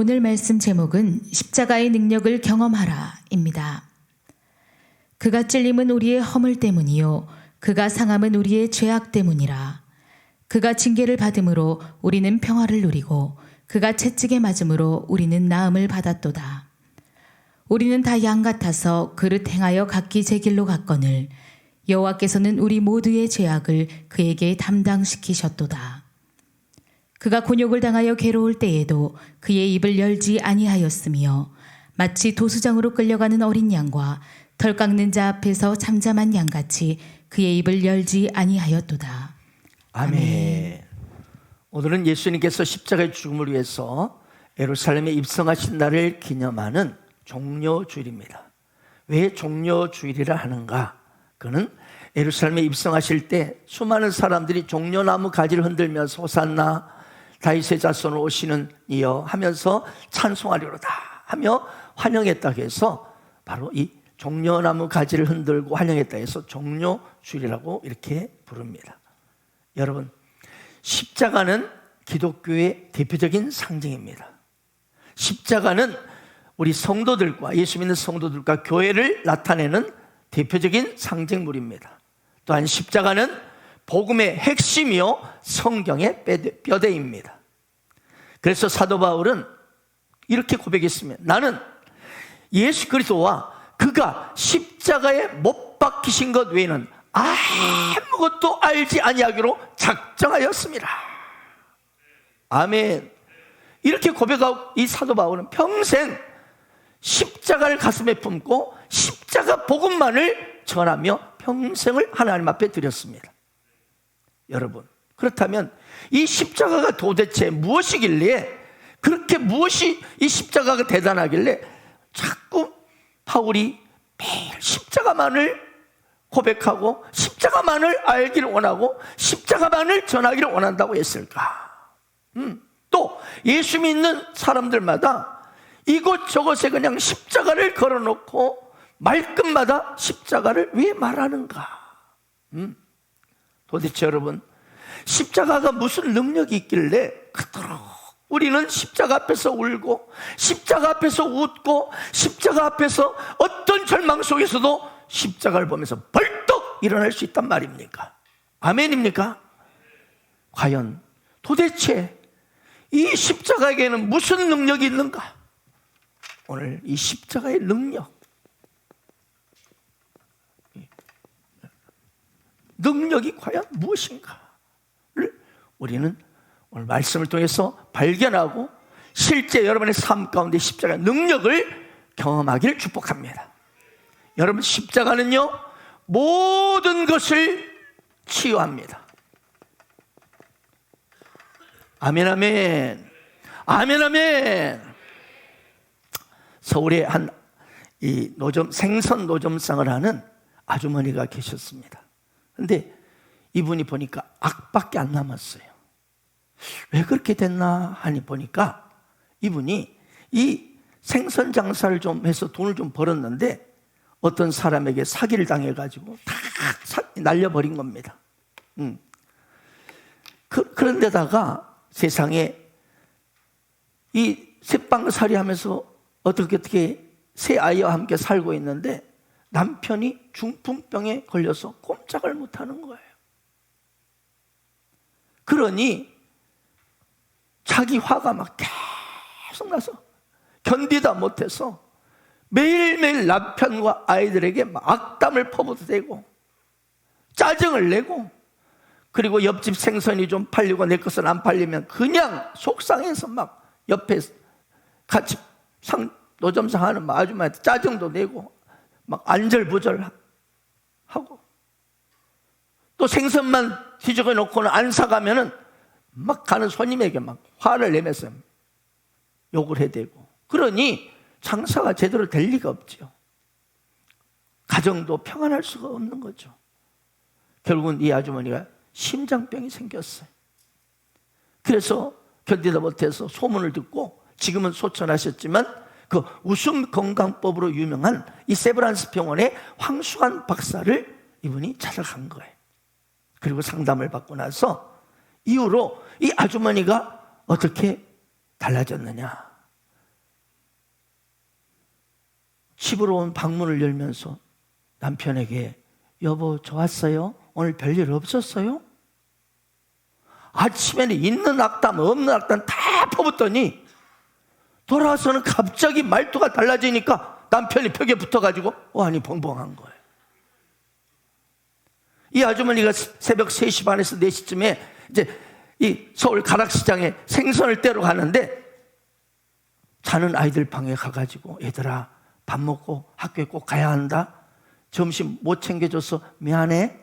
오늘 말씀 제목은 십자가의 능력을 경험하라입니다. 그가 찔림은 우리의 허물 때문이요 그가 상함은 우리의 죄악 때문이라. 그가 징계를 받음으로 우리는 평화를 누리고 그가 채찍에 맞음으로 우리는 나음을 받았도다. 우리는 다 양 같아서 그릇 행하여 각기 제 길로 갔거늘 여호와께서는 우리 모두의 죄악을 그에게 담당시키셨도다. 그가 곤욕을 당하여 괴로울 때에도 그의 입을 열지 아니하였으며 마치 도수장으로 끌려가는 어린 양과 털 깎는 자 앞에서 잠잠한 양같이 그의 입을 열지 아니하였도다. 아멘. 오늘은 예수님께서 십자가의 죽음을 위해서 예루살렘에 입성하신 날을 기념하는 종려주일입니다. 왜 종려주일이라 하는가? 그는 예루살렘에 입성하실 때 수많은 사람들이 종려나무 가지를 흔들면서 호산나 다윗의 자손으로 오시는 이여 하면서 찬송하리로다 하며 환영했다고 해서 바로 이 종려나무 가지를 흔들고 환영했다 해서 종려주일이라고 이렇게 부릅니다. 여러분, 십자가는 기독교의 대표적인 상징입니다. 십자가는 우리 성도들과 예수 믿는 성도들과 교회를 나타내는 대표적인 상징물입니다. 또한 십자가는 복음의 핵심이요 성경의 뼈대입니다. 그래서 사도 바울은 이렇게 고백했습니다. 나는 예수 그리스도와 그가 십자가에 못 박히신 것 외에는 아무것도 알지 아니하기로 작정하였습니다. 아멘. 이렇게 고백하고 이 사도 바울은 평생 십자가를 가슴에 품고 십자가 복음만을 전하며 평생을 하나님 앞에 드렸습니다. 여러분, 그렇다면 이 십자가가 도대체 무엇이길래, 그렇게 무엇이 이 십자가가 대단하길래 자꾸 바울이 매일 십자가만을 고백하고 십자가만을 알기를 원하고 십자가만을 전하기를 원한다고 했을까? 또 예수 믿는 사람들마다 이곳저곳에 그냥 십자가를 걸어놓고 말끝마다 십자가를 왜 말하는가? 도대체 여러분, 십자가가 무슨 능력이 있길래 그토록 우리는 십자가 앞에서 울고 십자가 앞에서 웃고 십자가 앞에서 어떤 절망 속에서도 십자가를 보면서 벌떡 일어날 수 있단 말입니까? 아멘입니까? 과연 도대체 이 십자가에게는 무슨 능력이 있는가? 오늘 이 십자가의 능력이 과연 무엇인가를 우리는 오늘 말씀을 통해서 발견하고 실제 여러분의 삶 가운데 십자가의 능력을 경험하기를 축복합니다. 여러분, 십자가는요 모든 것을 치유합니다. 아멘 아멘 아멘 아멘. 서울에 한 이 생선 노점상을 하는 아주머니가 계셨습니다. 근데 이분이 보니까 악밖에 안 남았어요. 왜 그렇게 됐나 하니 보니까 이분이 이 생선 장사를 좀 해서 돈을 좀 벌었는데 어떤 사람에게 사기를 당해가지고 다 날려버린 겁니다. 그런데다가 세상에 이 새빵살이 하면서 어떻게 새 아이와 함께 살고 있는데 남편이 중풍병에 걸려서 꼼짝을 못하는 거예요. 그러니 자기 화가 막 계속 나서 견디다 못해서 매일매일 남편과 아이들에게 막 악담을 퍼부어대고 짜증을 내고, 그리고 옆집 생선이 좀 팔리고 내 것은 안 팔리면 그냥 속상해서 막 옆에 같이 노점상 하는 아줌마한테 짜증도 내고 막 안절부절하고, 또 생선만 뒤적여 놓고는 안 사가면은 막 가는 손님에게 막 화를 내면서 욕을 해대고, 그러니 장사가 제대로 될 리가 없죠. 가정도 평안할 수가 없는 거죠. 결국은 이 아주머니가 심장병이 생겼어요. 그래서 견디다 못해서 소문을 듣고 지금은 소천하셨지만 그 웃음 건강법으로 유명한 이 세브란스 병원의 황수관 박사를 이분이 찾아간 거예요. 그리고 상담을 받고 나서 이후로 이 아주머니가 어떻게 달라졌느냐? 집으로 온 방문을 열면서 남편에게 여보 좋았어요? 오늘 별일 없었어요? 아침에는 있는 악담 없는 악담 다 퍼붓더니 돌아와서는 갑자기 말투가 달라지니까 남편이 벽에 붙어가지고 완이 벙벙한 거예요. 이 아주머니가 새벽 3시 반에서 4시쯤에 이제 이 서울 가락시장에 생선을 떼러 가는데 자는 아이들 방에 가가지고 얘들아 밥 먹고 학교에 꼭 가야 한다. 점심 못 챙겨줘서 미안해.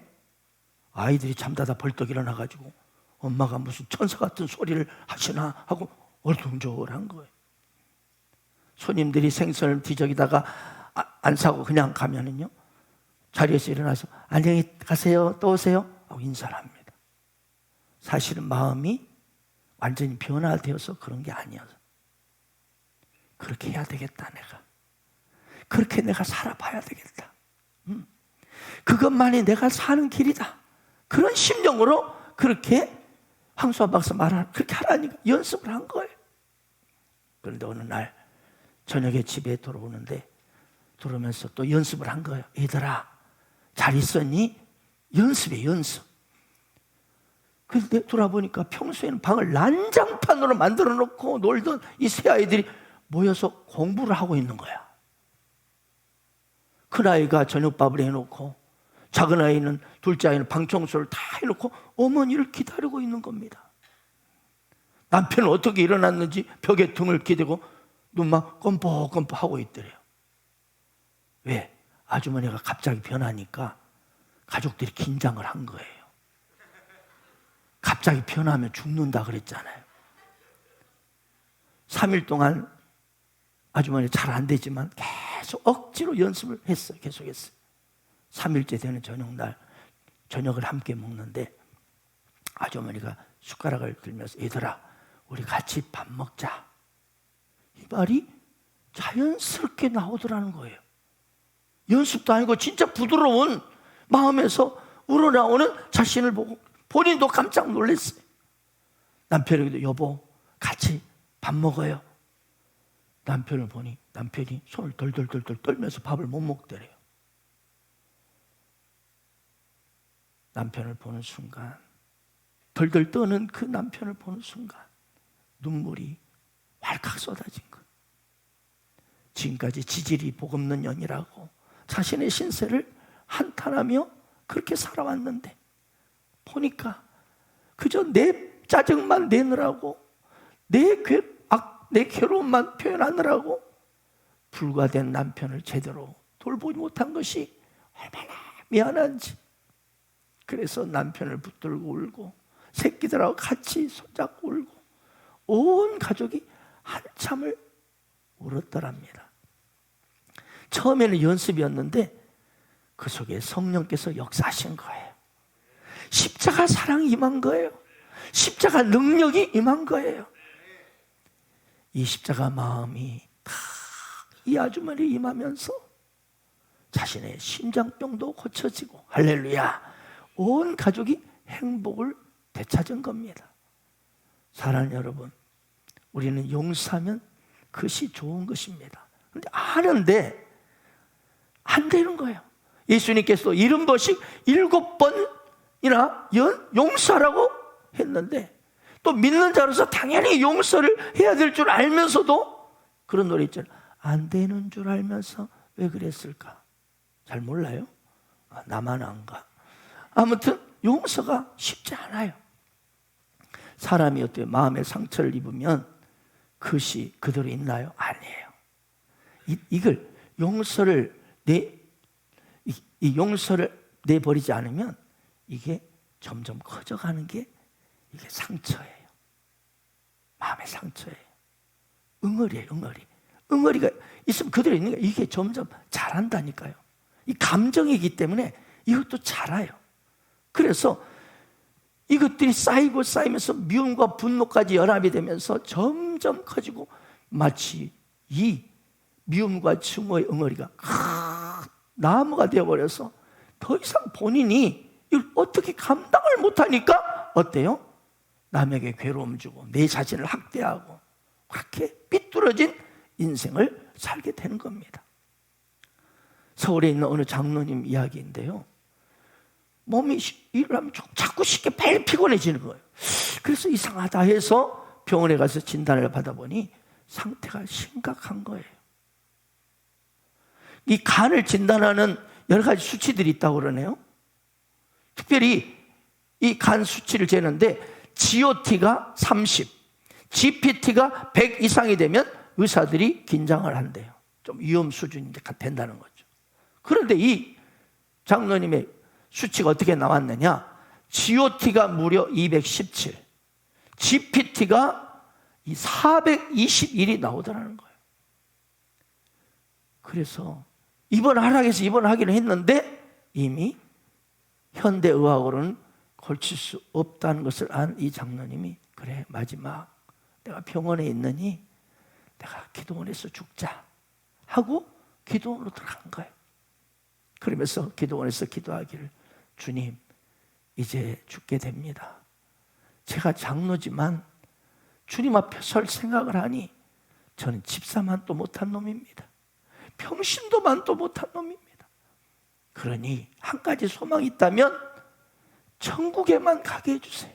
아이들이 잠자다 벌떡 일어나가지고 엄마가 무슨 천사 같은 소리를 하시나 하고 얼뚱졸한 거예요. 손님들이 생선을 뒤적이다가 안 사고 그냥 가면은요 자리에서 일어나서 안녕히 가세요 또 오세요 하고 인사를 합니다. 사실은 마음이 완전히 변화되어서 그런 게 아니어서 그렇게 해야 되겠다. 내가 그렇게 내가 살아봐야 되겠다. 그것만이 내가 사는 길이다. 그런 심정으로 그렇게 황수아 박사 말하라 그렇게 하라니까 연습을 한 거예요. 그런데 어느 날 저녁에 집에 들어오는데 들어오면서 또 연습을 한 거예요. 얘들아 잘 있었니? 연습이에요 연습. 그런데 돌아보니까 평소에는 방을 난장판으로 만들어 놓고 놀던 이 세 아이들이 모여서 공부를 하고 있는 거야. 큰아이가 저녁밥을 해놓고 작은 아이는 둘째 아이는 방 청소를 다 해놓고 어머니를 기다리고 있는 겁니다. 남편은 어떻게 일어났는지 벽에 등을 기대고 눈만 껌뻑껌뻑 하고 있더래요. 왜? 아주머니가 갑자기 변하니까 가족들이 긴장을 한 거예요. 갑자기 변하면 죽는다 그랬잖아요. 3일 동안 아주머니 잘 안 되지만 계속 억지로 연습을 했어요. 계속했어요. 3일째 되는 저녁날 저녁을 함께 먹는데 아주머니가 숟가락을 들면서 얘들아 우리 같이 밥 먹자. 이 말이 자연스럽게 나오더라는 거예요. 연습도 아니고 진짜 부드러운 마음에서 우러나오는 자신을 보고 본인도 깜짝 놀랐어요. 남편에게도 여보 같이 밥 먹어요. 남편을 보니 남편이 손을 덜덜덜덜 떨면서 밥을 못 먹더래요. 남편을 보는 순간 덜덜 떠는 그 남편을 보는 순간 눈물이 왈칵 쏟아진 것. 지금까지 지질이 복없는 년이라고 자신의 신세를 한탄하며 그렇게 살아왔는데 보니까 그저 내 짜증만 내느라고 내 괴로움만 표현하느라고 불과된 남편을 제대로 돌보지 못한 것이 얼마나 미안한지. 그래서 남편을 붙들고 울고 새끼들하고 같이 손잡고 울고 온 가족이 한참을 울었더랍니다. 처음에는 연습이었는데 그 속에 성령께서 역사하신 거예요. 십자가 사랑이 임한 거예요. 십자가 능력이 임한 거예요. 이 십자가 마음이 다 이 아주머니에 임하면서 자신의 심장병도 고쳐지고 할렐루야 온 가족이 행복을 되찾은 겁니다. 사랑하는 여러분, 우리는 용서하면 그것이 좋은 것입니다. 그런데 아는데 안 되는 거예요. 예수님께서도 70번씩 7번이나 용서하라고 했는데 또 믿는 자로서 당연히 용서를 해야 될 줄 알면서도 그런 노래 있잖아요. 안 되는 줄 알면서 왜 그랬을까? 잘 몰라요? 나만 안가? 아무튼 용서가 쉽지 않아요. 사람이 어떻게 마음의 상처를 입으면 그것이 그대로 있나요? 아니에요. 이걸 용서를 용서를 내버리지 않으면 이게 점점 커져가는 게 이게 상처예요. 마음의 상처예요. 응어리예요, 응어리. 응어리가 있으면 그대로 있는 게 이게 점점 자란다니까요. 이 감정이기 때문에 이것도 자라요. 그래서 이것들이 쌓이고 쌓이면서 미움과 분노까지 연합이 되면서 점점 커지고 마치 이 미움과 증오의 응어리가 큰 나무가 되어버려서 더 이상 본인이 이걸 어떻게 감당을 못하니까 어때요? 남에게 괴로움 주고 내 자신을 학대하고 그렇게 삐뚤어진 인생을 살게 되는 겁니다. 서울에 있는 어느 장로님 이야기인데요. 몸이 일을 하면 자꾸 쉽게 빨리 피곤해지는 거예요. 그래서 이상하다 해서 병원에 가서 진단을 받아보니 상태가 심각한 거예요. 이 간을 진단하는 여러 가지 수치들이 있다고 그러네요. 특별히 이 간 수치를 재는데 GOT가 30, GPT가 100 이상이 되면 의사들이 긴장을 한대요. 좀 위험 수준이 된다는 거죠. 그런데 이 장로님의 수치가 어떻게 나왔느냐? GOT가 무려 217, GPT가 421이 나오더라는 거예요. 그래서 입원하라고 해서 입원하기는 했는데 이미 현대의학으로는 고칠 수 없다는 것을 안 이 장로님이, 그래 마지막 내가 병원에 있느니 내가 기도원에서 죽자 하고 기도원으로 들어간 거예요. 그러면서 기도원에서 기도하기를, 주님 이제 죽게 됩니다. 제가 장로지만 주님 앞에 설 생각을 하니 저는 집사만도 못한 놈입니다. 평신도만도 못한 놈입니다. 그러니 한 가지 소망이 있다면 천국에만 가게 해주세요.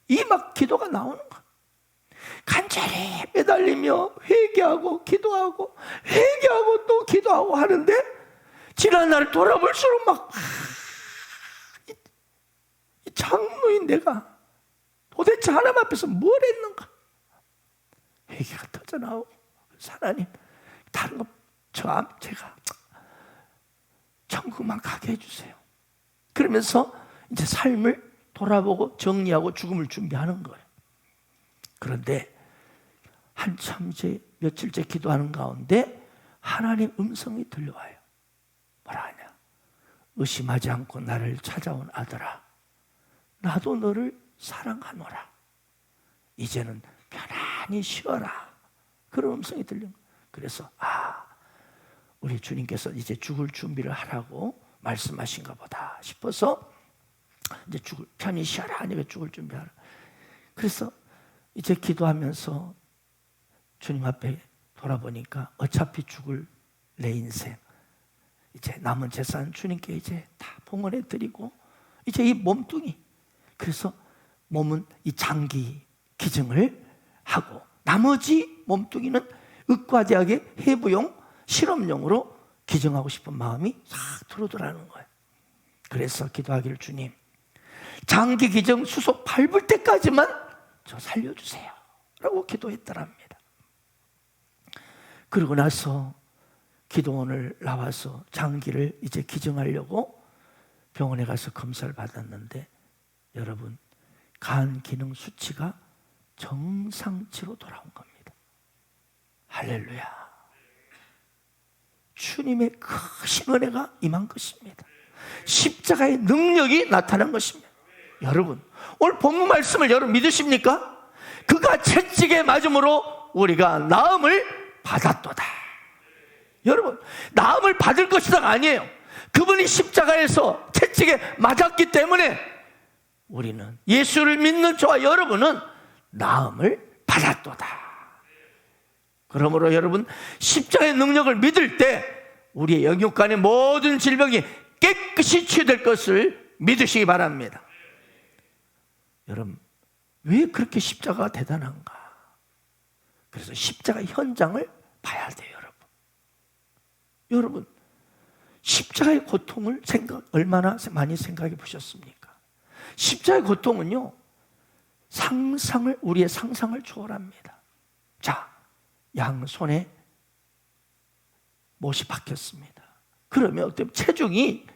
이 막 기도가 나오는 거예요. 간절히 매달리며 회개하고 기도하고 회개하고 또 기도하고 하는데 지난 날 돌아볼수록 막 이 장로인 내가 도대체 하나님 앞에서 뭘 했는가? 회개가 터져나오고, 하나님 다른 거 제가 천국만 가게 해주세요. 그러면서 이제 삶을 돌아보고 정리하고 죽음을 준비하는 거예요. 그런데 한참 이제 며칠째 기도하는 가운데 하나님 음성이 들려와요. 뭐라 하냐? 의심하지 않고 나를 찾아온 아들아, 나도 너를 사랑하노라. 이제는 편안히 쉬어라. 그런 음성이 들린 거예요. 그래서 우리 주님께서 이제 죽을 준비를 하라고 말씀하신가 보다 싶어서 이제 편히 쉬어라 하니까 죽을 준비하라. 그래서 이제 기도하면서 주님 앞에 돌아보니까 어차피 죽을 내 인생, 이제 남은 재산 주님께 이제 다 봉헌해 드리고 이제 이 몸뚱이, 그래서 몸은 이 장기 기증을 하고 나머지 몸뚱이는 의과대학의 해부용 실험용으로 기증하고 싶은 마음이 싹 들어오더라는 거예요. 그래서 기도하기를, 주님 장기 기증 수속 밟을 때까지만 저 살려주세요 라고 기도했더랍니다. 그러고 나서 기도원을 나와서 장기를 이제 기증하려고 병원에 가서 검사를 받았는데, 여러분 간 기능 수치가 정상치로 돌아온 겁니다. 할렐루야. 주님의 크신 은혜가 임한 것입니다. 십자가의 능력이 나타난 것입니다. 여러분 오늘 본문 말씀을 여러분 믿으십니까? 그가 채찍에 맞음으로 우리가 나음을 받았도다. 여러분 나음을 받을 것이다가 아니에요. 그분이 십자가에서 채찍에 맞았기 때문에 우리는, 예수를 믿는 저와 여러분은 나음을 받았도다. 그러므로 여러분 십자가의 능력을 믿을 때 우리의 영육간의 모든 질병이 깨끗이 치유될 것을 믿으시기 바랍니다. 여러분 왜 그렇게 십자가가 대단한가? 그래서 십자가 현장을 봐야 돼요. 여러분 십자가의 고통을 얼마나 많이 생각해 보셨습니까? 십자가의 고통은요 우리의 상상을 초월합니다. 자, 양손에 못이 박혔습니다. 그러면 어때요? 체중이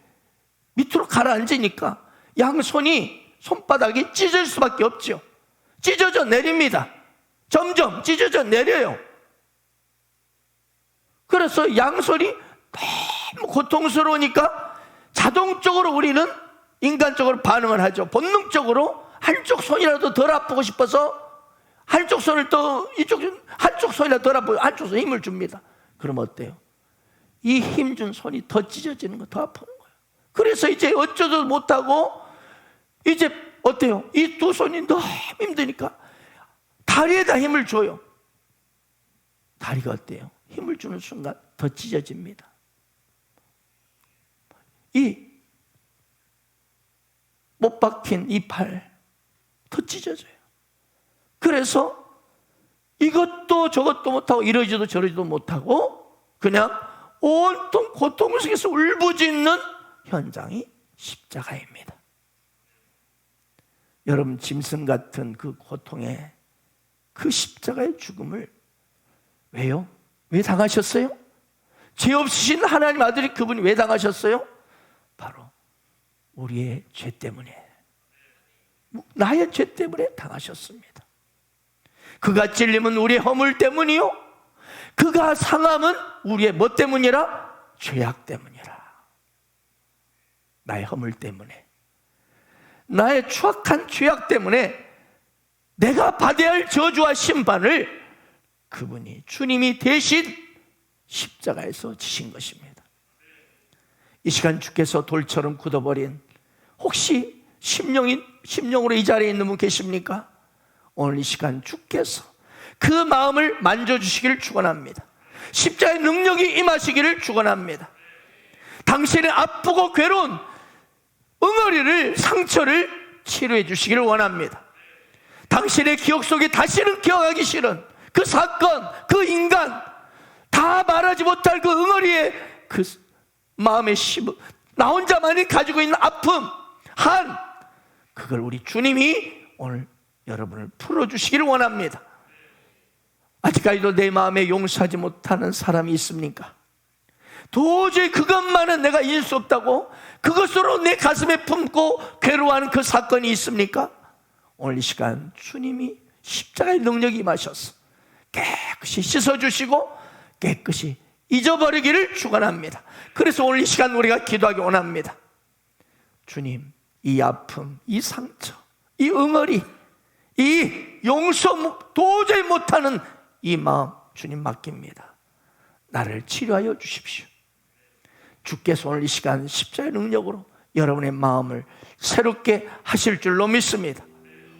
밑으로 가라앉으니까 양손이, 손바닥이 찢어질 수밖에 없죠. 찢어져 내립니다. 점점 찢어져 내려요. 그래서 양손이 너무 고통스러우니까 자동적으로 우리는 인간적으로 반응을 하죠. 본능적으로 한쪽 손이라도 덜 아프고 싶어서 한쪽 손을 더, 한쪽 손이라도 덜 아프고 한쪽 손에 힘을 줍니다. 그럼 어때요? 이 힘 준 손이 더 찢어지는 거, 더 아프는 거예요. 그래서 이제 어쩌도 못하고 이제 어때요? 이 두 손이 너무 힘드니까 다리에다 힘을 줘요. 다리가 어때요? 힘을 주는 순간 더 찢어집니다. 이 못 박힌 이 팔 더 찢어져요. 그래서 이것도 저것도 못하고 이러지도 저러지도 못하고 그냥 온통 고통 속에서 울부짖는 현장이 십자가입니다. 여러분, 짐승 같은 그 고통에 그 십자가의 죽음을 왜요? 왜 당하셨어요? 죄 없으신 하나님 아들이 그분이 왜 당하셨어요? 바로 우리의 죄 때문에, 나의 죄 때문에 당하셨습니다. 그가 찔림은 우리의 허물 때문이요, 그가 상함은 우리의 뭐 때문이라? 죄악 때문이라. 나의 허물 때문에, 나의 추악한 죄악 때문에 내가 받아야 할 저주와 심판을 그분이, 주님이 대신 십자가에서 지신 것입니다. 이 시간 주께서 돌처럼 굳어버린, 혹시 심령으로 이 자리에 있는 분 계십니까? 오늘 이 시간 주께서 그 마음을 만져주시기를 축원합니다. 십자가의 능력이 임하시기를 축원합니다. 당신의 아프고 괴로운 응어리를, 상처를 치료해 주시기를 원합니다. 당신의 기억 속에 다시는 기억하기 싫은 그 사건, 그 인간, 다 말하지 못할 그 응어리의 그 마음의 나 혼자만이 가지고 있는 아픔, 그걸 우리 주님이 오늘 여러분을 풀어주시기를 원합니다. 아직까지도 내 마음에 용서하지 못하는 사람이 있습니까? 도저히 그것만은 내가 잊을 수 없다고 그것으로 내 가슴에 품고 괴로워하는 그 사건이 있습니까? 오늘 이 시간 주님이 십자가의 능력이 임하셔서 깨끗이 씻어주시고 깨끗이 잊어버리기를 축원합니다. 그래서 오늘 이 시간 우리가 기도하기 원합니다. 주님, 이 아픔, 이 상처, 이 응어리, 이 용서 도저히 못하는 이 마음 주님 맡깁니다. 나를 치료하여 주십시오. 주께서 오늘 이 시간 십자가의 능력으로 여러분의 마음을 새롭게 하실 줄로 믿습니다.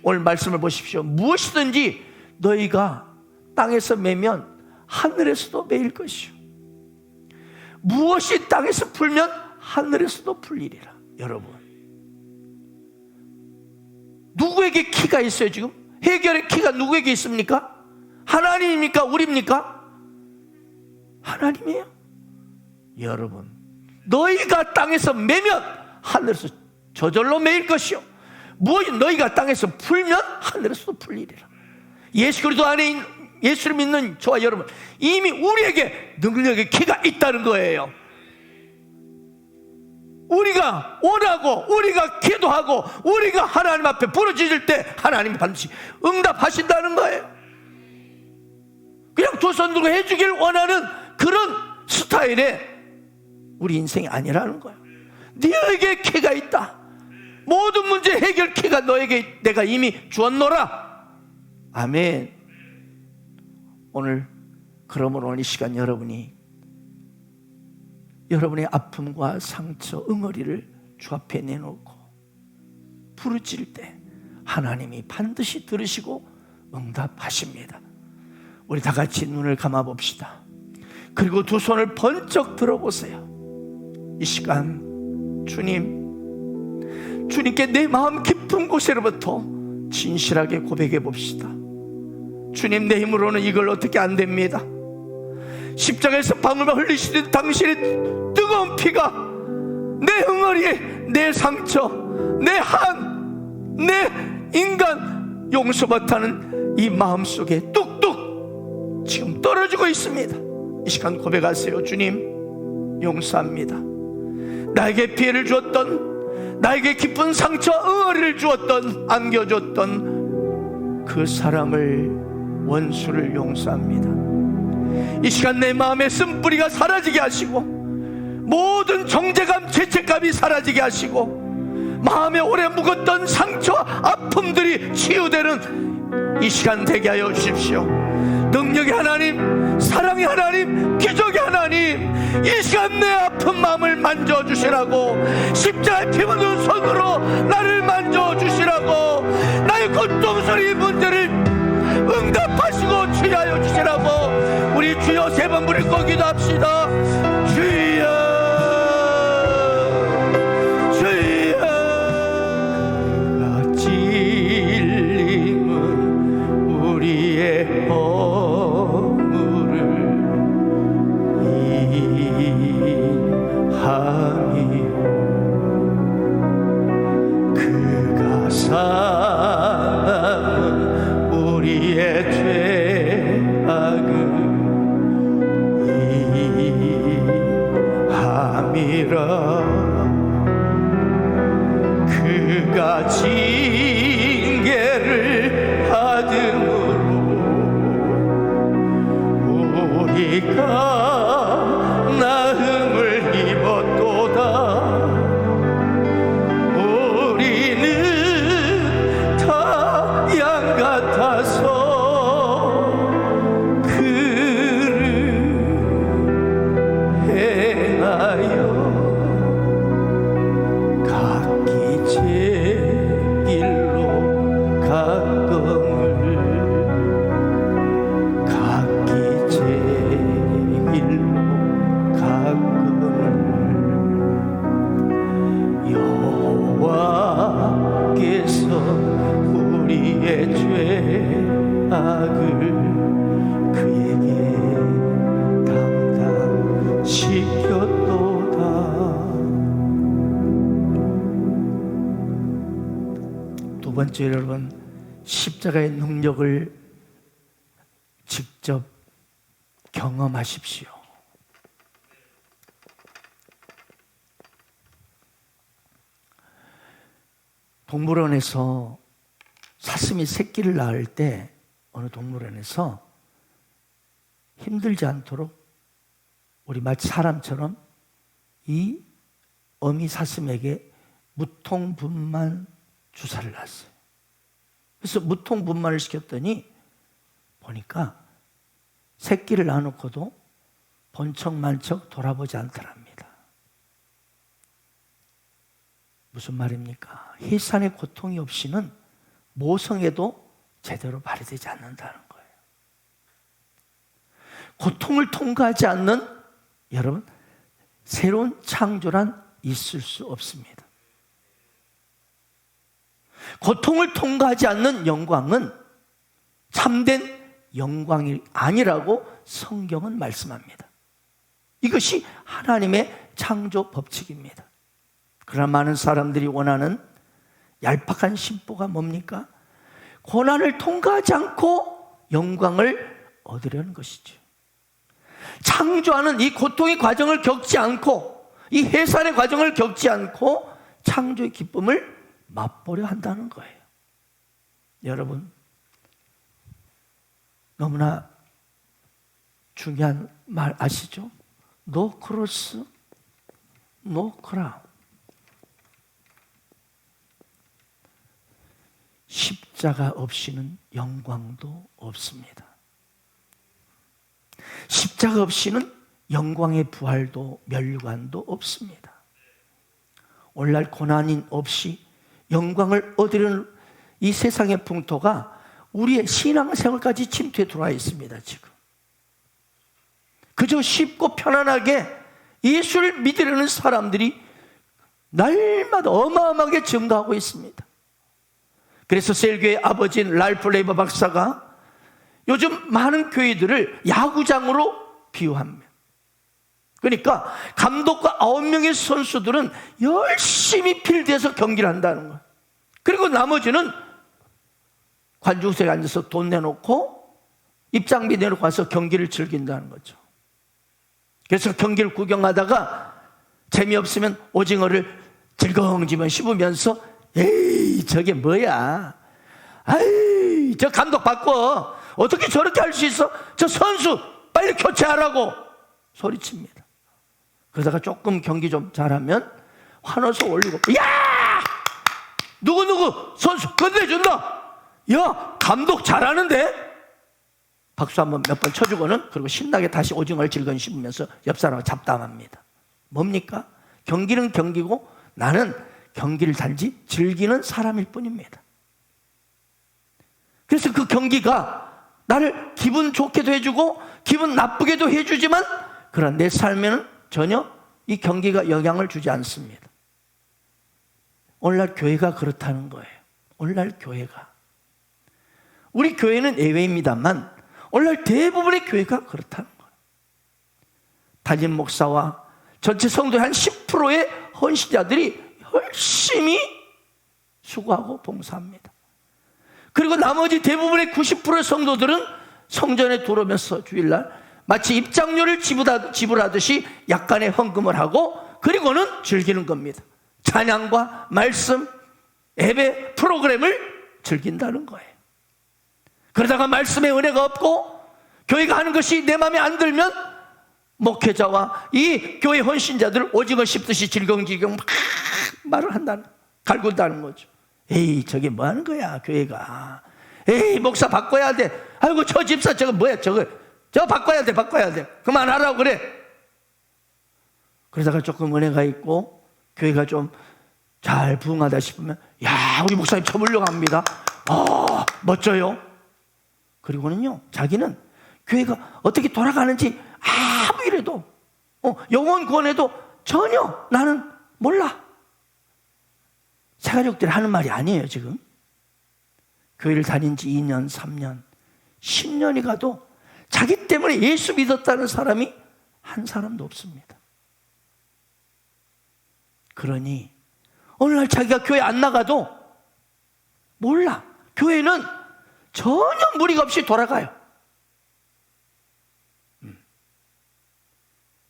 오늘 말씀을 보십시오. 무엇이든지 너희가 땅에서 매면 하늘에서도 매일 것이요, 무엇이 땅에서 풀면 하늘에서도 풀리리라. 여러분, 누구에게 키가 있어요? 지금 해결의 키가 누구에게 있습니까? 하나님입니까? 우리입니까? 하나님이에요. 여러분, 너희가 땅에서 매면 하늘에서 저절로 매일 것이요, 무엇이 너희가 땅에서 풀면 하늘에서도 풀리리라. 예수 그리스도 안에 있는, 예수를 믿는 저와 여러분, 이미 우리에게 능력의 키가 있다는 거예요. 우리가 원하고 우리가 기도하고 우리가 하나님 앞에 부르짖을 때 하나님이 반드시 응답하신다는 거예요. 그냥 두 손 들고 해주길 원하는 그런 스타일의 우리 인생이 아니라는 거예요. 너에게 키가 있다. 모든 문제 해결 키가 너에게 내가 이미 주었노라. 아멘. 그러므로 오늘 이 시간 여러분의 아픔과 상처, 응어리를 주 앞에 내놓고 부르짖을 때 하나님이 반드시 들으시고 응답하십니다. 우리 다 같이 눈을 감아 봅시다. 그리고 두 손을 번쩍 들어보세요. 이 시간 주님께 내 마음 깊은 곳에로부터 진실하게 고백해 봅시다. 주님, 내 힘으로는 이걸 어떻게 안 됩니다. 십자가에서 방울만 흘리시듯 당신의 뜨거운 피가 내 응어리에, 내 상처, 내 인간 용서 못하는 이 마음속에 뚝뚝 지금 떨어지고 있습니다. 이 시간 고백하세요. 주님, 용서합니다. 나에게 피해를 주었던, 나에게 깊은 상처, 응어리를 주었던, 안겨줬던 그 사람을, 원수를 용서합니다. 이 시간 내 마음의 쓴뿌리가 사라지게 하시고 모든 정죄감, 죄책감이 사라지게 하시고 마음에 오래 묵었던 상처, 아픔들이 치유되는 이 시간 되게 하여 주십시오. 능력의 하나님, 사랑의 하나님, 기적의 하나님, 이 시간 내 아픈 마음을 만져주시라고, 십자가에 피 묻은 손으로 나를 만져주시라고, 나의 고통스러운 문제를 응답하시고 치료하여 주시라고 우리 주여 세 번 부르고 기도합시다. 주여 주여. 나 찔림은 우리의 허물을 인함이요 그가 사함은 우리의 죄악을 인함이라 그가 징계를 받음으로 우리가 나음을 입었도다. 우리는 다 양 같아서 그를 행하여 각기 제 길로 갔거늘 각기 제 길로 갔거늘 여호와께서 우리의 죄악을 그에게 담당시켰도다. 두 번째, 여러분, 십자가의 능력을 직접 경험하십시오. 동물원에서 사슴이 새끼를 낳을 때 어느 동물원에서 힘들지 않도록 우리 마치 사람처럼 이 어미 사슴에게 무통분만 주사를 놨어요. 그래서 무통분만을 시켰더니 보니까 새끼를 낳아놓고도 번쩍만쩍 돌아보지 않더랍니다. 무슨 말입니까? 해산의 고통이 없이는 모성애도 제대로 발휘되지 않는다는 거예요. 고통을 통과하지 않는, 여러분, 새로운 창조란 있을 수 없습니다. 고통을 통과하지 않는 영광은 참된 영광이 아니라고 성경은 말씀합니다. 이것이 하나님의 창조 법칙입니다. 그러나 많은 사람들이 원하는 얄팍한 심보가 뭡니까? 고난을 통과하지 않고 영광을 얻으려는 것이죠. 창조하는 이 고통의 과정을 겪지 않고, 이 해산의 과정을 겪지 않고 창조의 기쁨을 맛보려 한다는 거예요. 여러분, 너무나 중요한 말 아시죠? No cross, no crown. 십자가 없이는 영광도 없습니다. 십자가 없이는 영광의 부활도 멸관도 없습니다. 오늘날 고난인 없이 영광을 얻으려는 이 세상의 풍토가 우리의 신앙생활까지 침투해 들어와 있습니다. 지금 그저 쉽고 편안하게 예수를 믿으려는 사람들이 날마다 어마어마하게 증가하고 있습니다. 그래서 셀교의 아버지인 랄프 레이버 박사가 요즘 많은 교회들을 야구장으로 비유합니다. 그러니까 감독과 9명의 선수들은 열심히 필드에서 경기를 한다는 거예요. 그리고 나머지는 관중석에 앉아서 돈 내놓고 입장비 내놓고 와서 경기를 즐긴다는 거죠. 그래서 경기를 구경하다가 재미없으면 오징어를 질겅지면 씹으면서 에이 저게 뭐야, 아이 저 감독 바꿔, 어떻게 저렇게 할 수 있어, 저 선수 빨리 교체하라고 소리칩니다. 그러다가 조금 경기 좀 잘하면 환호성 올리고, 야 누구누구 선수 건네준다, 야 감독 잘하는데, 박수 한번 몇 번 쳐주고는 그리고 신나게 다시 오징어를 질끈 씹으면서 옆 사람을 잡담합니다. 뭡니까? 경기는 경기고 나는 경기를 단지 즐기는 사람일 뿐입니다. 그래서 그 경기가 나를 기분 좋게도 해주고 기분 나쁘게도 해주지만 그러나 내 삶에는 전혀 이 경기가 영향을 주지 않습니다. 오늘날 교회가 그렇다는 거예요. 오늘날 교회가, 우리 교회는 예외입니다만 오늘날 대부분의 교회가 그렇다는 거예요. 담임 목사와 전체 성도의 한 10%의 헌신자들이 열심히 수고하고 봉사합니다. 그리고 나머지 대부분의 90%의 성도들은 성전에 들어오면서 주일날 마치 입장료를 지불하듯이 약간의 헌금을 하고 그리고는 즐기는 겁니다. 찬양과 말씀, 예배 프로그램을 즐긴다는 거예요. 그러다가 말씀의 은혜가 없고 교회가 하는 것이 내 마음에 안 들면 목회자와 이 교회 헌신자들 오징어 씹듯이 질겅질겅 막 말을 한다는, 갈군다는 거죠. 에이, 저게 뭐 하는 거야, 교회가. 에이, 목사 바꿔야 돼. 아이고, 저 집사 저거 뭐야, 저거 바꿔야 돼. 그만하라고 그래. 그러다가 조금 은혜가 있고 교회가 좀 잘 부흥하다 싶으면, 야, 우리 목사님 저 훌륭합니다. 멋져요. 그리고는요, 자기는 교회가 어떻게 돌아가는지 아무 이래도 영혼 구원에도 전혀 나는 몰라. 새가족들이 하는 말이 아니에요. 지금 교회를 다닌 지 2년, 3년, 10년이 가도 자기 때문에 예수 믿었다는 사람이 한 사람도 없습니다. 그러니 오늘날 자기가 교회 안 나가도 몰라. 교회는 전혀 무리가 없이 돌아가요.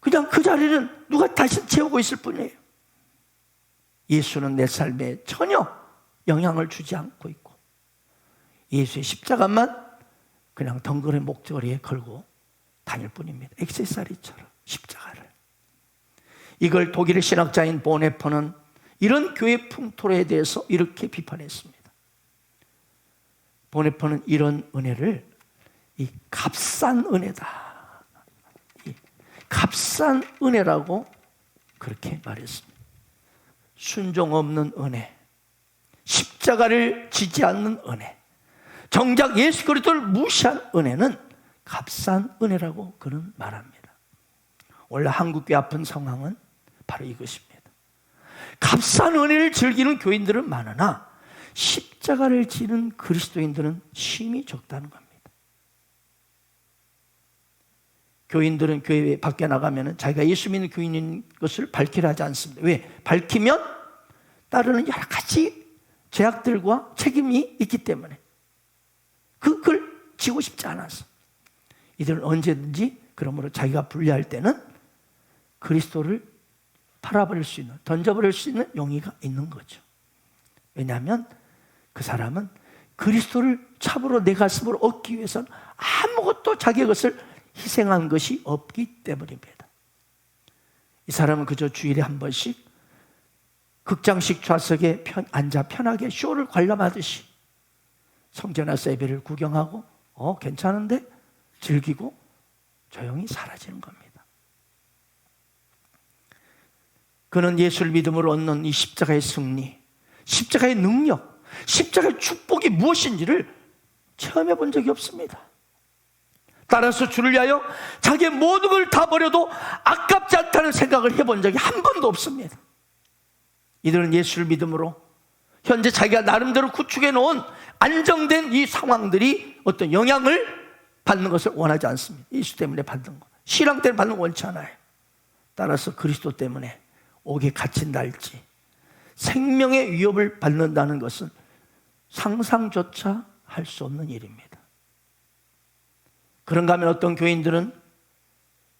그냥 그 자리는 누가 다시 채우고 있을 뿐이에요. 예수는 내 삶에 전혀 영향을 주지 않고 있고 예수의 십자가만 그냥 덩그러니 목걸이에 걸고 다닐 뿐입니다. 액세서리처럼 십자가를. 이걸 독일의 신학자인 보네퍼는 이런 교회 풍토에 대해서 이렇게 비판했습니다. 보네퍼는 이런 은혜를 이 값싼 은혜다, 이 값싼 은혜라고 그렇게 말했습니다. 순종 없는 은혜, 십자가를 지지 않는 은혜, 정작 예수 그리스도를 무시한 은혜는 값싼 은혜라고 그는 말합니다. 원래 한국교회 아픈 상황은 바로 이것입니다. 값싼 은혜를 즐기는 교인들은 많으나 십자가를 지는 그리스도인들은 심히 적다는 겁니다. 교인들은 교회 밖에 나가면 자기가 예수 믿는 교인인 것을 밝히려 하지 않습니다. 왜? 밝히면 따르는 여러 가지 죄악들과 책임이 있기 때문에 그걸 지고 싶지 않아서 이들은 언제든지 그러므로 자기가 불리할 때는 그리스도를 팔아버릴 수 있는, 던져버릴 수 있는 용의가 있는 거죠. 왜냐하면 그 사람은 그리스도를 참으로 내 가슴으로 얻기 위해서는 아무것도 자기의 것을 희생한 것이 없기 때문입니다. 이 사람은 그저 주일에 한 번씩 극장식 좌석에 앉아 편하게 쇼를 관람하듯이 성전 와서 예배를 구경하고 괜찮은데 즐기고 조용히 사라지는 겁니다. 그는 예수를 믿음으로 얻는 이 십자가의 승리, 십자가의 능력, 십자가의 축복이 무엇인지를 체험해 본 적이 없습니다. 따라서 주를 위하여 자기의 모든 걸 다 버려도 아깝지 않다는 생각을 해본 적이 한 번도 없습니다. 이들은 예수를 믿음으로 현재 자기가 나름대로 구축해 놓은 안정된 이 상황들이 어떤 영향을 받는 것을 원하지 않습니다. 예수 때문에 받는 것, 신앙 때문에 받는 거 원치 않아요. 따라서 그리스도 때문에 옥에 갇힌다 할지 생명의 위협을 받는다는 것은 상상조차 할 수 없는 일입니다. 그런가 하면 어떤 교인들은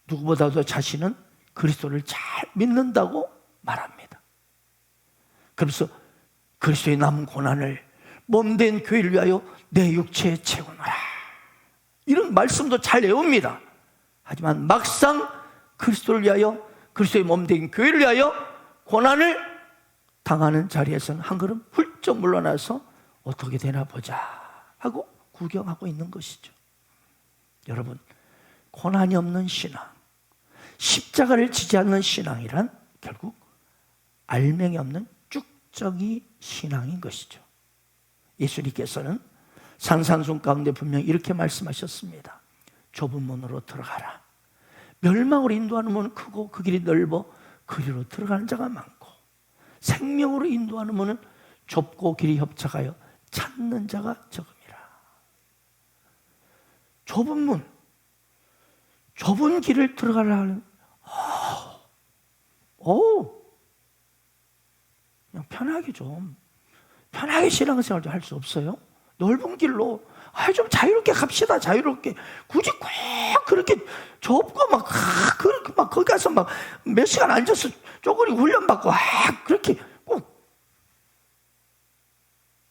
누구보다도 자신은 그리스도를 잘 믿는다고 말합니다. 그래서 그리스도의 남은 고난을 몸된 교회를 위하여 내 육체에 채우노라, 이런 말씀도 잘 외웁니다. 하지만 막상 그리스도를 위하여, 그리스도의 몸된 교회를 위하여 고난을 당하는 자리에서는 한 걸음 훌쩍 물러나서 어떻게 되나 보자 하고 구경하고 있는 것이죠. 여러분, 고난이 없는 신앙, 십자가를 지지 않는 신앙이란 결국 알맹이 없는 쭉정이 신앙인 것이죠. 예수님께서는 산산순 가운데 분명히 이렇게 말씀하셨습니다. 좁은 문으로 들어가라. 멸망으로 인도하는 문은 크고 그 길이 넓어 그리로 들어가는 자가 많고, 생명으로 인도하는 문은 좁고 길이 협착하여 찾는 자가 적음이라. 좁은 문, 좁은 길을 들어가려 하는, 그냥 편하게 신앙생활 좀 할 수 없어요? 넓은 길로 좀 자유롭게 갑시다. 자유롭게. 굳이 꼭 그렇게 좁고 그렇게 거기 가서 몇 시간 앉아서 쪼그리고 훈련받고 그렇게 꼭.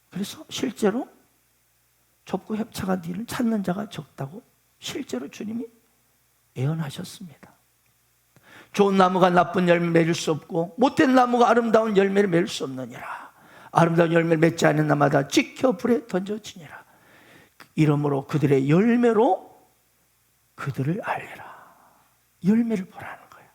그래서 실제로 좁고 협착한 길을 찾는 자가 적다고 실제로 주님이 예언하셨습니다. 좋은 나무가 나쁜 열매를 맺을 수 없고 못된 나무가 아름다운 열매를 맺을 수 없느니라. 아름다운 열매를 맺지 않는 나마다 찍혀 불에 던져지니라. 이러므로 그들의 열매로 그들을 알리라. 열매를 보라는 거예요.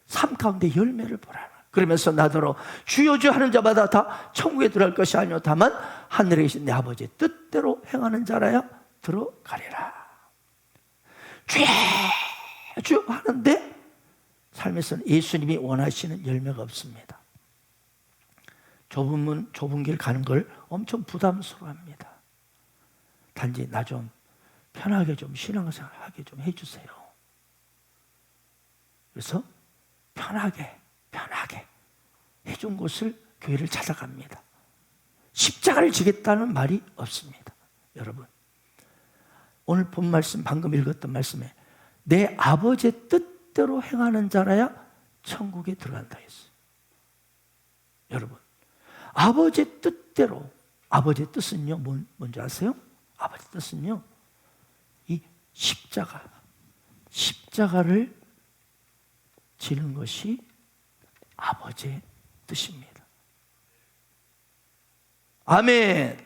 삶 가운데 열매를 보라는 거예요. 그러면서 나더러 주여 주여 하는 자마다 다 천국에 들어갈 것이 아니요 다만 하늘에 계신 내 아버지의 뜻대로 행하는 자라야 들어가리라. 주여 주여 하는데 삶에서는 예수님이 원하시는 열매가 없습니다. 좁은 문, 좁은 길 가는 걸 엄청 부담스러워합니다. 단지 나 좀 편하게 좀 신앙생활 하게 좀 해주세요. 그래서 편하게 해준 곳을 교회를 찾아갑니다. 십자가를 지겠다는 말이 없습니다. 여러분, 오늘 본 말씀, 방금 읽었던 말씀에 내 아버지의 뜻대로 행하는 자라야 천국에 들어간다 했어요. 여러분, 아버지의 뜻대로, 아버지의 뜻은요 뭔지 아세요? 아버지의 뜻은요 이 십자가를 지는 것이 아버지의 뜻입니다. 아멘.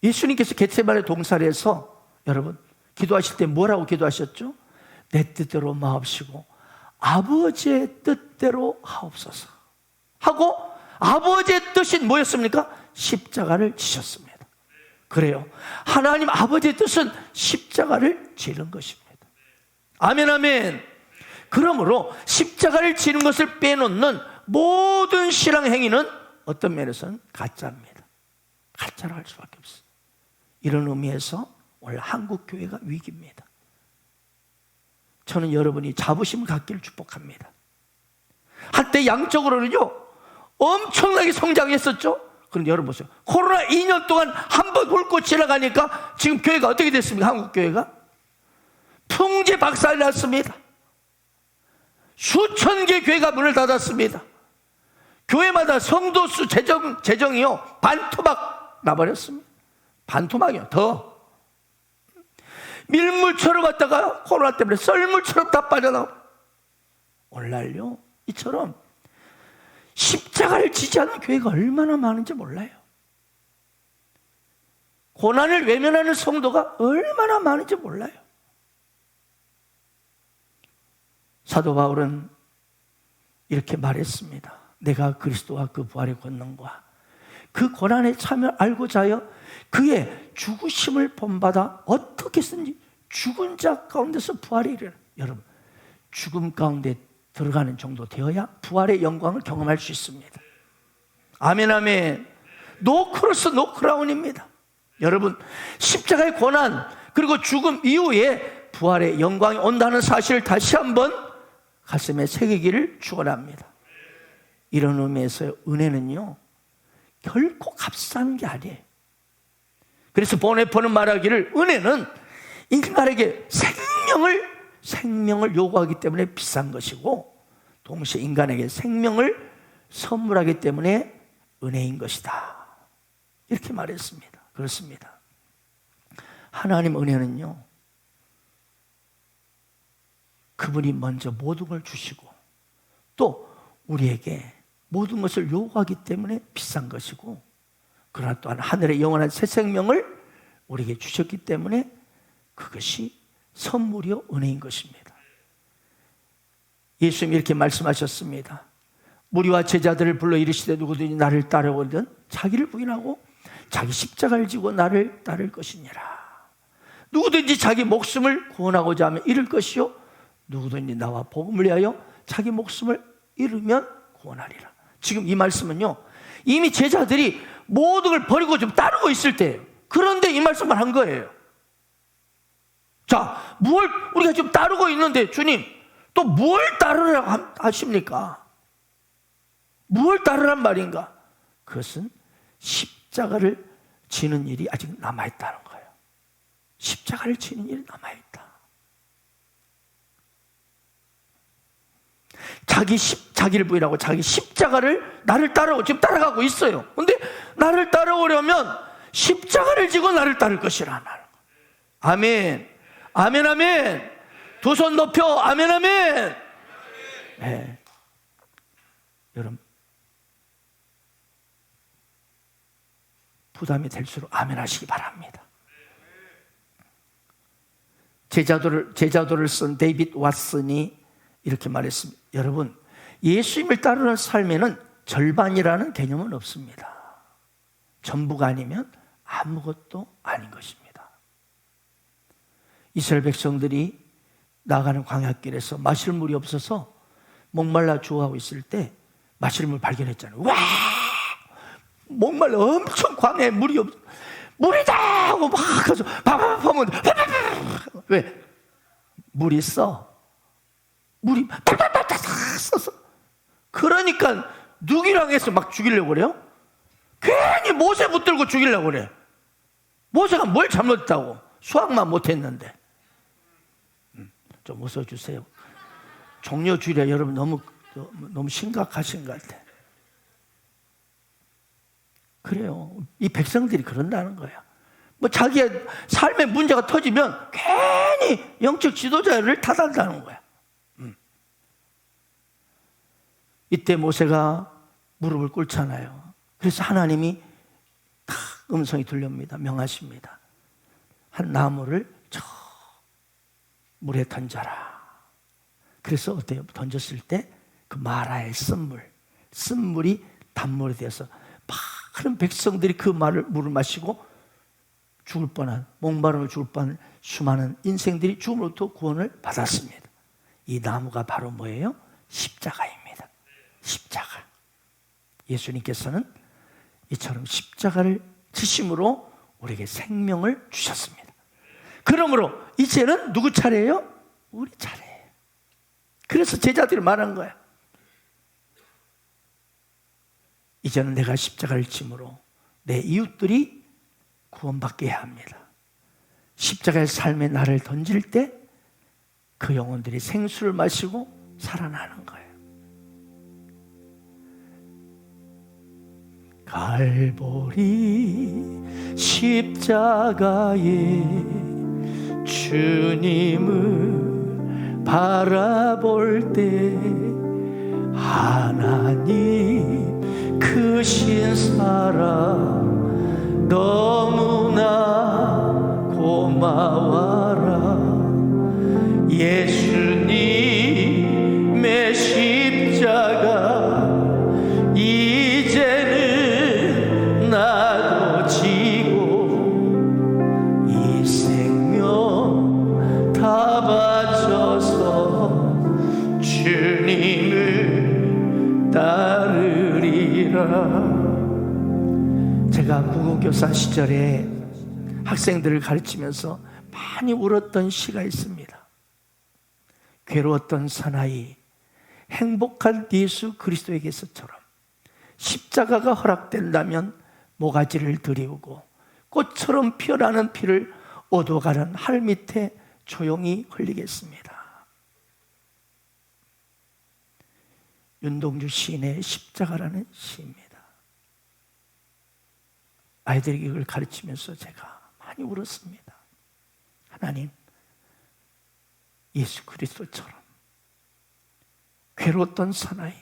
예수님께서 겟세마네 동산에서 여러분 기도하실 때 뭐라고 기도하셨죠? 내 뜻대로 마옵시고 아버지의 뜻대로 하옵소서 하고, 아버지의 뜻인 뭐였습니까? 십자가를 지셨습니다. 그래요, 하나님 아버지의 뜻은 십자가를 지는 것입니다. 아멘 아멘. 그러므로 십자가를 지는 것을 빼놓는 모든 신앙 행위는 어떤 면에서는 가짜입니다. 가짜로 할 수밖에 없어요. 이런 의미에서 오늘 한국교회가 위기입니다. 저는 여러분이 자부심을 갖기를 축복합니다. 한때 양적으로는요 엄청나게 성장했었죠. 그런데 여러분 보세요, 코로나 2년 동안 한 번 훑고 지나가니까 지금 교회가 어떻게 됐습니까? 한국교회가 풍지 박살이 났습니다. 수천 개 교회가 문을 닫았습니다. 교회마다 성도수 재정이요 반토막 나버렸습니다. 반토막이요. 더 밀물처럼 왔다가 코로나 때문에 썰물처럼 다 빠져나오고, 오늘날요 이처럼 십자가를 지지 않는 교회가 얼마나 많은지 몰라요. 고난을 외면하는 성도가 얼마나 많은지 몰라요. 사도 바울은 이렇게 말했습니다. 내가 그리스도와 그 부활의 권능과 그 고난의 참여를 알고자 하여 그의 죽으심을 본받아 어떻게 쓰든지 죽은 자 가운데서 부활에 이르라. 여러분, 죽음 가운데 들어가는 정도 되어야 부활의 영광을 경험할 수 있습니다. 아멘 아멘. 노 크로스 노 크라운입니다. 여러분, 십자가의 고난 그리고 죽음 이후에 부활의 영광이 온다는 사실을 다시 한번 가슴에 새기기를 축원합니다. 이런 의미에서 은혜는요 결코 값싼 게 아니에요. 그래서 보네포는 말하기를 은혜는 인간에게 생명을 요구하기 때문에 비싼 것이고 동시에 인간에게 생명을 선물하기 때문에 은혜인 것이다, 이렇게 말했습니다. 그렇습니다. 하나님 은혜는요 그분이 먼저 모든 걸 주시고 또 우리에게 모든 것을 요구하기 때문에 비싼 것이고, 그러나 또한 하늘의 영원한 새 생명을 우리에게 주셨기 때문에 그것이 선물이요 은혜인 것입니다. 예수님이 이렇게 말씀하셨습니다. 무리와 제자들을 불러 이르시되 누구든지 나를 따라오든 자기를 부인하고 자기 십자가를 지고 나를 따를 것이니라. 누구든지 자기 목숨을 구원하고자 하면 잃을 것이요 누구든지 나와 복음을 위하여 자기 목숨을 잃으면 구원하리라. 지금 이 말씀은요, 이미 제자들이 모든 걸 버리고 좀 따르고 있을 때예요. 그런데 이 말씀을 한 거예요. 자, 뭘 우리가 지금 따르고 있는데 주님 또 뭘 따르라고 하십니까? 뭘 따르란 말인가? 그것은 십자가를 지는 일이 아직 남아있다는 거예요. 십자가를 지는 일이 남아있다. 자기를 부인하고 자기 십자가를 나를 따라오고 지금 따라가고 있어요. 근데 나를 따라오려면 십자가를 지고 나를 따를 것이라. 아멘. 아멘, 아멘. 두 손 높여. 아멘, 아멘. 네. 여러분, 부담이 될수록 아멘 하시기 바랍니다. 제자도를 쓴 데이빗 왓슨이 이렇게 말했습니다. 여러분, 예수님을 따르는 삶에는 절반이라는 개념은 없습니다. 전부가 아니면 아무것도 아닌 것입니다. 이스라엘 백성들이 나가는 광야길에서 마실 물이 없어서 목말라 죽어가고 있을 때 마실 물 발견했잖아요. 와! 목말라 엄청 광야에 물이 없어. 물이다! 하고 막 가서 바바바 보면 왜? 물이 써. 물이 팍팍팍팍 써서. 그러니까 누구랑 해서 막 죽이려고 그래요? 괜히 모세 붙들고 죽이려고 그래. 모세가 뭘 잘못했다고? 수학만 못했는데. 좀 웃어주세요. 종려주의라 여러분 너무 심각하신 것 같아. 그래요. 이 백성들이 그런다는 거야. 뭐 자기의 삶의 문제가 터지면 괜히 영적 지도자를 탓한다는 거야. 이때 모세가 무릎을 꿇잖아요. 그래서 하나님이 탁 음성이 들려옵니다. 명하십니다. 한 나무를 저 물에 던져라. 그래서 어때요? 던졌을 때 그 마라의 쓴물이 단물이 되어서 많은 백성들이 그 물을 마시고 죽을 뻔한, 목마름을 죽을 뻔한 수많은 인생들이 죽음으로부터 구원을 받았습니다. 이 나무가 바로 뭐예요? 십자가입니다. 십자가. 예수님께서는 이처럼 십자가를 지심으로 우리에게 생명을 주셨습니다. 그러므로 이제는 누구 차례예요? 우리 차례예요. 그래서 제자들이 말한 거야. 이제는 내가 십자가를 짐으로 내 이웃들이 구원받게 해야 합니다. 십자가의 삶에 나를 던질 때 그 영혼들이 생수를 마시고 살아나는 거예요. 갈보리 십자가에 주님을 바라볼 때 하나님 크신 사랑 너무나 고마워라. 예수님의 십자가 이제는 나도 지고 이 생명 다 바쳐서 주님을 따르리라. 제가 무교사 시절에 학생들을 가르치면서 많이 울었던 시가 있습니다. 괴로웠던 사나이 행복한 예수 그리스도에게서처럼 십자가가 허락된다면 모가지를 들이우고 꽃처럼 피어나는 피를 얻어가는 할 밑에 조용히 흘리겠습니다. 윤동주 시인의 십자가라는 시입니다. 아이들에게 이걸 가르치면서 제가 많이 울었습니다. 하나님, 예수 그리스도처럼 괴로웠던 사나이,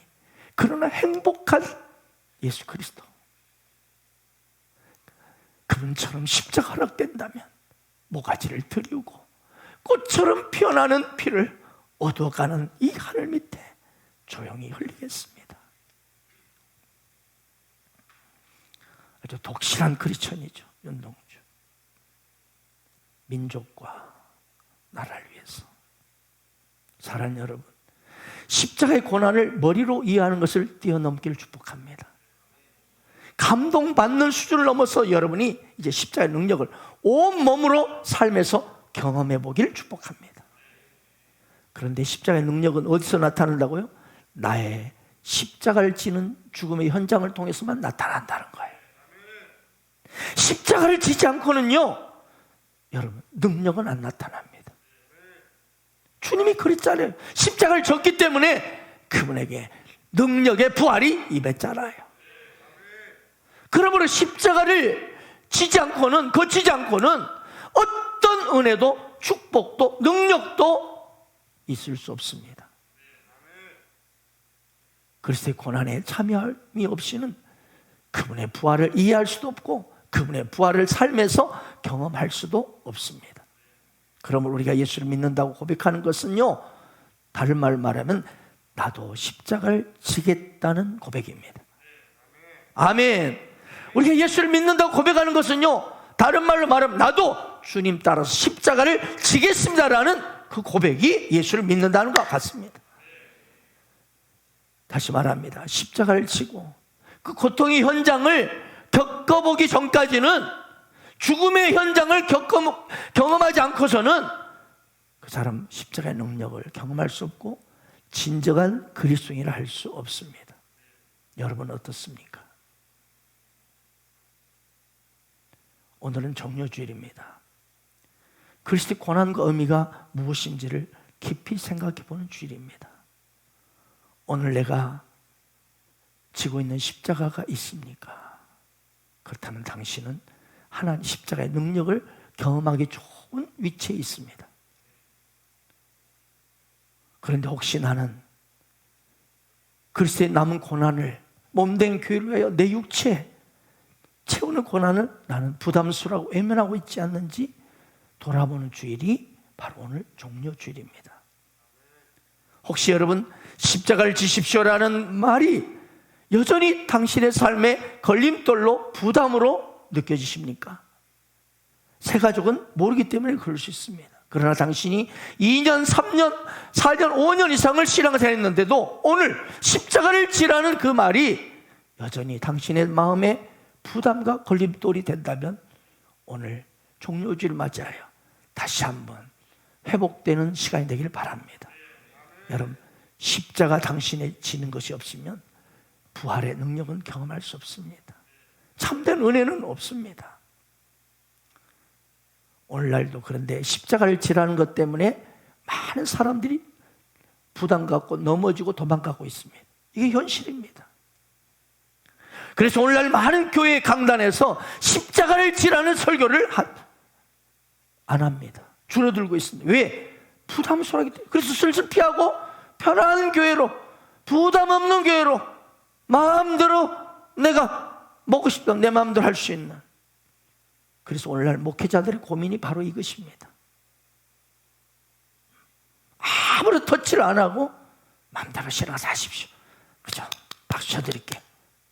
그러나 행복한 예수 그리스도, 그분처럼 십자가 허락된다면 모가지를 들이우고 꽃처럼 피어나는 피를 얻어가는 이 하늘 밑에 조용히 흘리겠습니다. 아주 독실한 크리스천이죠, 윤동주. 민족과 나라를 위해서. 사랑하는 여러분, 십자가의 고난을 머리로 이해하는 것을 뛰어넘기를 축복합니다. 감동받는 수준을 넘어서 여러분이 이제 십자가의 능력을 온몸으로 삶에서 경험해 보기를 축복합니다. 그런데 십자가의 능력은 어디서 나타난다고요? 나의 십자가를 지는 죽음의 현장을 통해서만 나타난다는 거예요. 십자가를 지지 않고는요, 여러분, 능력은 안 나타납니다. 주님이 그랬잖아요. 십자가를 졌기 때문에 그분에게 능력의 부활이 임했잖아요. 그러므로 십자가를 지지 않고는, 거치지 않고는 어떤 은혜도 축복도 능력도 있을 수 없습니다. 그리스도의 고난에 참여함이 없이는 그분의 부활을 이해할 수도 없고 그분의 부활을 삶에서 경험할 수도 없습니다. 그러므로 우리가 예수를 믿는다고 고백하는 것은요, 다른 말로 말하면 나도 십자가를 지겠다는 고백입니다. 아멘. 우리가 예수를 믿는다고 고백하는 것은요, 다른 말로 말하면 나도 주님 따라서 십자가를 지겠습니다라는 그 고백이 예수를 믿는다는 것과 같습니다. 다시 말합니다. 십자가를 지고 그 고통의 현장을 겪어보기 전까지는, 죽음의 현장을 경험하지 않고서는 그 사람 십자가의 능력을 경험할 수 없고 진정한 그리스도인이라 할 수 없습니다. 여러분 어떻습니까? 오늘은 정료주일입니다. 그리스도의 고난과 의미가 무엇인지를 깊이 생각해 보는 주일입니다. 오늘 내가 지고 있는 십자가가 있습니까? 그렇다면 당신은 하나님 십자가의 능력을 경험하기 좋은 위치에 있습니다. 그런데 혹시 나는 그리스도의 남은 고난을, 몸된 교회를 위하여 내 육체에 채우는 고난을 나는 부담스러워하고 외면하고 있지 않는지 돌아보는 주일이 바로 오늘 종료주일입니다. 혹시 여러분 십자가를 지십시오라는 말이 여전히 당신의 삶의 걸림돌로, 부담으로 느껴지십니까? 새 가족은 모르기 때문에 그럴 수 있습니다. 그러나 당신이 2년, 3년, 4년, 5년 이상을 신앙생활 했는데도 오늘 십자가를 지라는 그 말이 여전히 당신의 마음에 부담과 걸림돌이 된다면 오늘 종료주를 맞이하여 다시 한번 회복되는 시간이 되길 바랍니다. 여러분, 십자가 당신의 지는 것이 없으면 부활의 능력은 경험할 수 없습니다. 참된 은혜는 없습니다. 오늘날도 그런데 십자가를 지라는 것 때문에 많은 사람들이 부담 갖고 넘어지고 도망가고 있습니다. 이게 현실입니다. 그래서 오늘날 많은 교회 강단에서 십자가를 지라는 설교를 안 합니다. 줄어들고 있습니다. 왜? 부담스러워하기 때문에. 그래서 슬슬 피하고 편안한 교회로, 부담 없는 교회로, 마음대로 내가 먹고 싶다면 내 마음대로 할 수 있는. 그래서 오늘날 목회자들의 고민이 바로 이것입니다. 아무런 터치를 안 하고 마음대로 신앙생활 하십시오. 그죠? 박수 쳐드릴게요.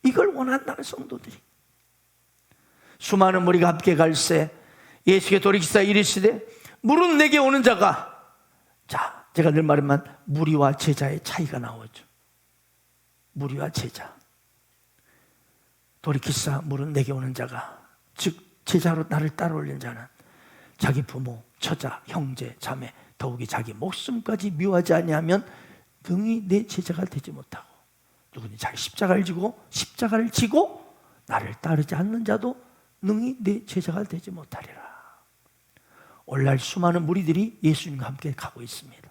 이걸 원한다는 성도들이. 수많은 무리가 함께 갈새 예수께 돌이키사 이르시되 물은 내게 오는 자가, 자, 제가 늘 말하면 무리와 제자의 차이가 나오죠. 무리와 제자. 돌이키사 물은 내게 오는 자가, 즉 제자로 나를 따라올린 자는 자기 부모, 처자, 형제, 자매, 더욱이 자기 목숨까지 미워하지 아니하면 능히 내 제자가 되지 못하고, 누구든지 자기 십자가를 지고 나를 따르지 않는 자도 능히 내 제자가 되지 못하리라. 오늘날 수많은 무리들이 예수님과 함께 가고 있습니다.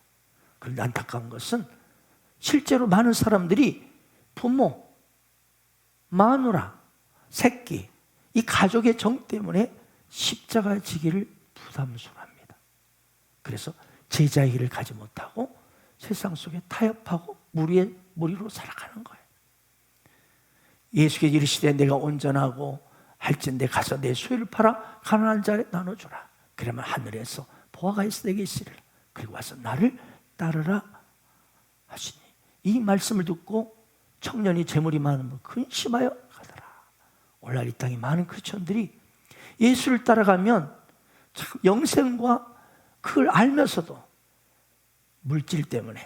그런데 안타까운 것은 실제로 많은 사람들이 부모, 마누라, 새끼, 이 가족의 정 때문에 십자가 지기를 부담스러워합니다. 그래서 제자의 길을 가지 못하고 세상 속에 타협하고 무리로 살아가는 거예요. 예수께 이르시되 내가 온전하고 할진대 가서 내 소유를 팔아 가난한 자에 나눠주라. 그러면 하늘에서 보화가 있어 내게 있으리라. 그리고 와서 나를 따르라 하시니, 이 말씀을 듣고 청년이 재물이 많으면 근심하여 가더라. 오늘날 이 땅에 많은 크리스천들이 예수를 따라가면 참 영생과 그걸 알면서도 물질 때문에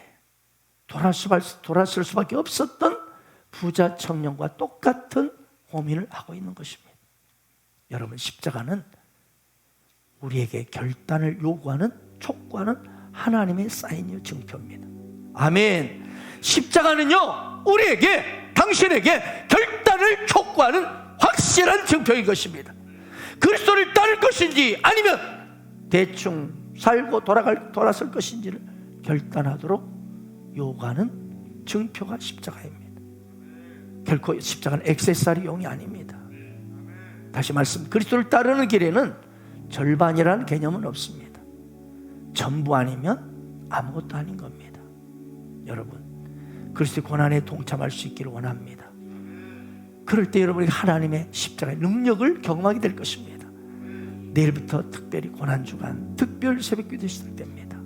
돌아설 수밖에 없었던 부자 청년과 똑같은 고민을 하고 있는 것입니다. 여러분, 십자가는 우리에게 결단을 요구하는, 촉구하는 하나님의 사인이요 증표입니다. 아멘. 십자가는요, 우리에게, 당신에게 결단을 촉구하는 확실한 증표인 것입니다. 그리스도를 따를 것인지 아니면 대충 살고 돌아설 것인지를 결단하도록 요구하는 증표가 십자가입니다. 결코 십자가는 액세서리용이 아닙니다. 다시 말씀, 그리스도를 따르는 길에는 절반이라는 개념은 없습니다. 전부 아니면 아무것도 아닌 겁니다. 여러분, 그리스도의 고난에 동참할 수 있기를 원합니다. 그럴 때 여러분이 하나님의 십자가의 능력을 경험하게 될 것입니다. 내일부터 특별히 고난주간 특별 새벽기도 시작됩니다.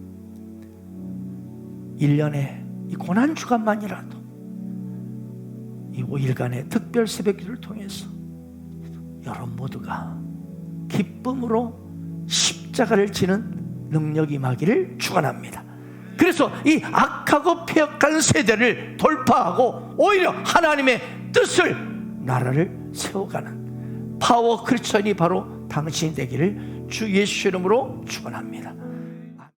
1년에 이 고난주간만이라도 이 5일간의 특별 새벽기도를 통해서 여러분 모두가 기쁨으로 십자가를 지는 능력이 임하기를 축원합니다. 그래서 이 악하고 폐역한 세대를 돌파하고 오히려 하나님의 뜻을, 나라를 세워가는 파워 크리스천이 바로 당신이 되기를 주 예수 이름으로 축원합니다.